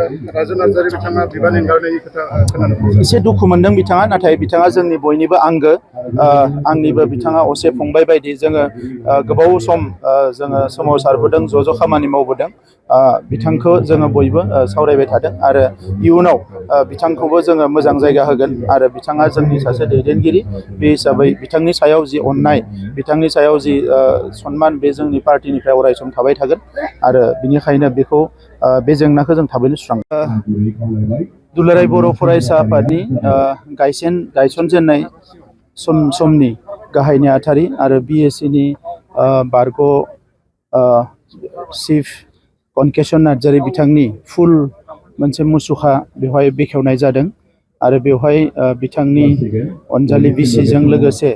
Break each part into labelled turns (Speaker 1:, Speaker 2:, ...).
Speaker 1: राजु नार्जारि बिथाङा बिबान एंगारनायनि खोथा खोनानो मोनदों।
Speaker 2: एसे दुखु मोनदों बिथाङा, नाथाय बिथाङा जोंनि बयनिबो आंगो, आंनिबो बिथाङा असे फंबाय बायदि जोङो गोबाव सम जोङो सोमावसारबोदों, ज' खामानि मावबोदों। बिथांखौ जोङो बयबो सावरायबाय थादों आरो इयुनाव बिथांखौबो जोङो मोजां जायगा होगोन आरो बिथाङा जोंनि सासे दैदेनगिरि। बे हिसाबै बिथांनि सायाव जि अननाय, बिथांनि सायाव जि सनमान, बे जोंनि पार्टिनिफ्राय अरायसम थाबाय थागोन आरो बिनिखायनो बेखौ बे जेंनाखौ जों थाबैनो सुस्रांगोन। दुलाराय बर' फरायसा आफादनि गायसनजेननाय समनि गाहाय नेहाथारि आरो BSc बारग' चिफ कनकेशन नार्जारि बिथांनि फुल मोनसे मुसुखा बेवहाय बेखेवनाय जादों आरो बेवहाय बिथांनि अनजालि बिसिजों लोगोसे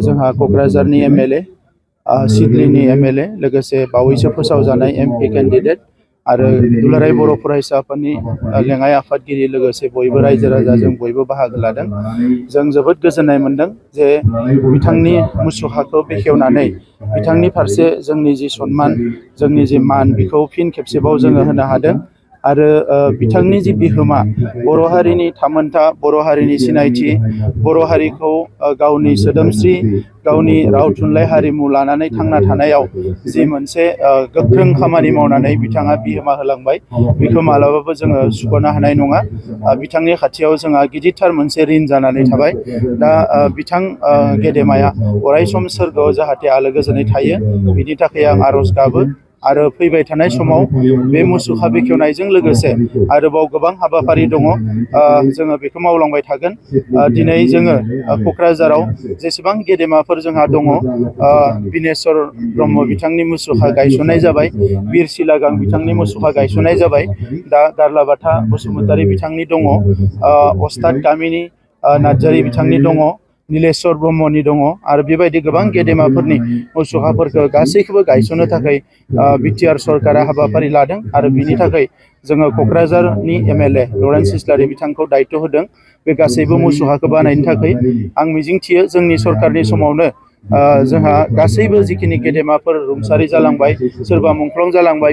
Speaker 2: जोंहा क'क्राझारनि MLA, सिडलीनि MLA, लोगोसे बावैसो फोसावजानाय MP केन्डिडेट आरो दुलाराय बर' फरायसा आफादनि लेङाइ आफादगिरि लोगोसे बयबो रायजो राजा जों बयबो बाहागो लादों। जों जोबोद गोजोननाय मोनदों जे बिथांनि मुसुखाखौ बेखेवनानै बिथांनि फारसे जोंनि जि सनमान, जोंनि जि मान, बेखौ फिन खेबसेबाव जोङो होनो हादों आरो बिथांनि जि बिहोमा, बर' हारिनि थामोनथा, बर' हारिनि सिनायथि, बर' हारिखौ गावनि सोदोमस्रि, गावनि राव थुनलाइ हारिमु लानानै थांना थानायाव जि मोनसे गोख्रों खामानि मावनानै बिथाङा बिहोमा होलांबाय, बेखौ मालाबाबो जोङो सुख'नो हानाय नङा। बिथांनि खाथियाव जोंहा गिदिरथार मोनसे रिन जानानै थाबाय। दा बिथां गेदेमाया अरायसम सोरगोआव जाहाथे आलो गोजोनै थायो, बिनि थाखाय आं आर'ज गाबो आरो फैबाय थानाय समाव बे मुसुखा बेखेवनायजों लोगोसे आरोबाव गोबां हाबाफारि दङ, जोङो बेखौ मावलांबाय थागोन। दिनै जोङो क'क्राझाराव जेसेबां गेदेमाफोर जोंहा दङ, बिनेश्वर ब्रह्म बिथांनि मुसुखा गायसननाय जाबाय, बिर सिलागां बिथांनि मुसुखा गायसननाय जाबाय, दा गारलाबाथा बसुमतारी बिथांनि दङ, अस्ताद गामिनी नार्जारि बिथांनि दङ, नीलेश्वर ब्रह्मनि दङ आरो बेबायदि गोबां गेदेमाफोरनि मुसुखाफोरखौ गासैखौबो गायसननो थाखाय BTR सरकारा हाबाफारि लादों आरो बिनि थाखाय जोङो क'क्राझारनि MLA लरेन्स इस्लारि बिथांखौ दायित्व होदों बे गासैबो मुसुखाखौ बानायनो थाखाय। आं मिजिंथियो जोंनि सरकारनि समावनो जोंहा गासैबो जिखिनि गेदेमाफोर रुंसारि जालांबाय, सोरबा मुंख्लं जालांबाय,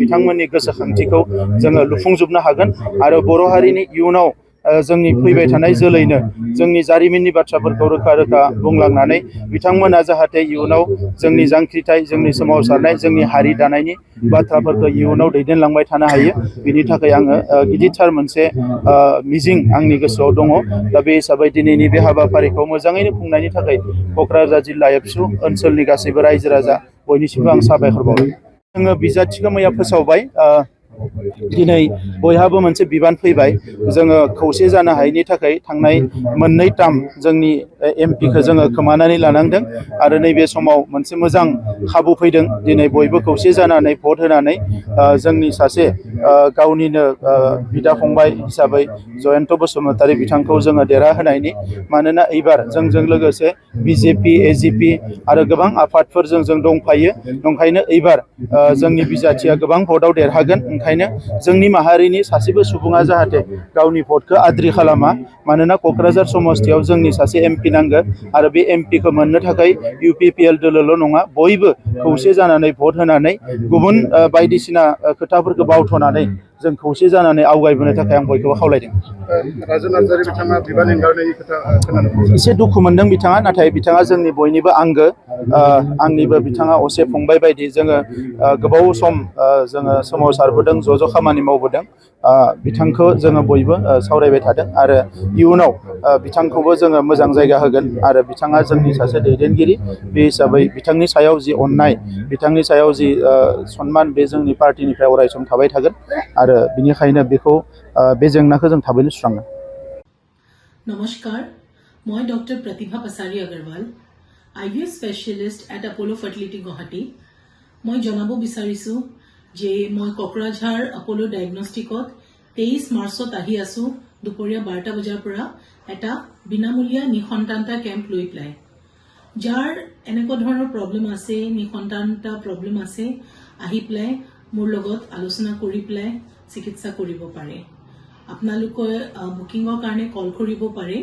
Speaker 2: बिथांमोननि गोसोखांथिखौ जोङो लुफुंजोबनो हागोन आरो बर' हारिनि इयुनाव जोंनि फैबाय थानाय जोलैनो जोंनि जारिमिननि बाथ्राफोरखौ रोखा रोखा बुंलांनानै बिथांमोना जाहाथे इयुनाव जोंनि जांख्रिथाय, जोंनि सोमावसारनाय, जोंनि हारि दानायनि बाथ्राफोरखौ इयुनाव दैदेनलांबाय थानो हायो, बिनि थाखाय आङो गिदिरथार मोनसे मिजिं आंनि गोसोआव दङ। दा बे हिसाबै दिनैनि बे हाबाफारिखौ मोजाङैनो खुंनायनि थाखाय क'क्राझार जिल्ला एबसु ओनसोलनि गासैबो रायजो राजा बयनिसिमबो आं साबायखर बावो। जोङो बिजाथिखौ मैया फोसावबाय, दिनै बयहाबो मोनसे बिबान फैबाय। जोङो खौसे जानो हायैनि थाखाय थांनाय मोननै टार्म जोंनि MPखौ जोङो खोमानानै लानांदों आरो नैबे समाव मोनसे मोजां खाबु फैदों। दिनै बयबो खौसे जानानै भट होनानै जोंनि सासे गावनिनो बिदा फंबाय हिसाबै जयन्त बसुमतारी बिथांखौ जोङो देरहाहोनायनि, मानोना एबार जोंजों लोगोसे BJP, AGP आरो गोबां आफादफोरजों जों दंफायो, ओंखायनो एबार जोंनि बिजाथिया गोबां भटआव देरहागोन। ओंखायनो जोंनि माहारिनि सासेबो सुबुङा जाहाथे गावनि भटखौ आद्रि खालामा, मानोना क'क्राझार समस्तियाव जोंनि सासे MP नांगौ आरो बे MPखौ मोननो थाखाय UPPL दोलोल' नङा, बयबो खौसे जानानै भट होनानै गुबुन बायदिसिना खोथाफोरखौ बावथ'नानै जों खौसे जानानै आवगायबोनो थाखाय आं बयखौबो खावलायदों।
Speaker 1: राजु नार्जारि बिथाङा बिबान एंगारनायनि खोथा खोनानो मोनदों।
Speaker 2: एसे दुखु मोनदों बिथाङा, नाथाय बिथाङा जोंनि बयनिबो आंगो, आंनिबो बिथाङा असे फंबाय बायदि जोङो गोबाव सम जोङो सोमावसारबोदों, ज' खामानि मावबोदों। बिथांखौ जोङो बयबो सावरायबाय थादों आरो इयुनाव बिथांखौबो जोङो मोजां जायगा होगोन आरो बिथाङा जोंनि सासे दैदेनगिरि। बे हिसाबै बिथांनि सायाव जि अननाय, बिथांनि सायाव जि सनमान, बे जोंनि पार्टिनिफ्राय अरायसम थाबाय थागोन आरो बिनिखायनो बेखौ बे जेंनाखौ जों थाबैनो सुस्रांगोन।
Speaker 3: नमस्कार, मैं doctor Pratibha Pasari Agarwal, IVF specialist at Apollo fertility Guwahati. मैं जनाब विचारिছো जे मैं क'क्राझार अपोलो डायग्नोस्टिकत 23 मार्चत आহি আছো দুপৰীয়া 12টা বজাৰ পৰা এটা বিনামূলীয়া নিসন্তানতা কেম্প লৈ পেলাই। যাৰ এনেকুৱা ধৰণৰ প্ৰব্লেম আছে, নিসন্তানতা প্ৰব্লেম আছে, আহি পেলাই মোৰ লগত আলোচনা কৰি পেলাই চিকিৎসা কৰিব পাৰে। আপোনালোকে বুকিঙৰ কাৰণে কল কৰিব পাৰে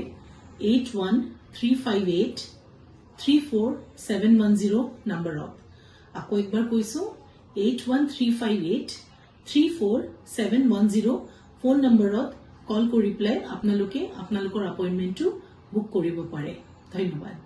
Speaker 3: 8135834710 নম্বৰত। আকৌ একবাৰ কৈছো 8135834710 343710 ফোন নম্বৰত কল কৰি পেলাই আপোনালোকৰ এপইণ্টমেণ্টটো বুক কৰিব পাৰে। ধন্যবাদ।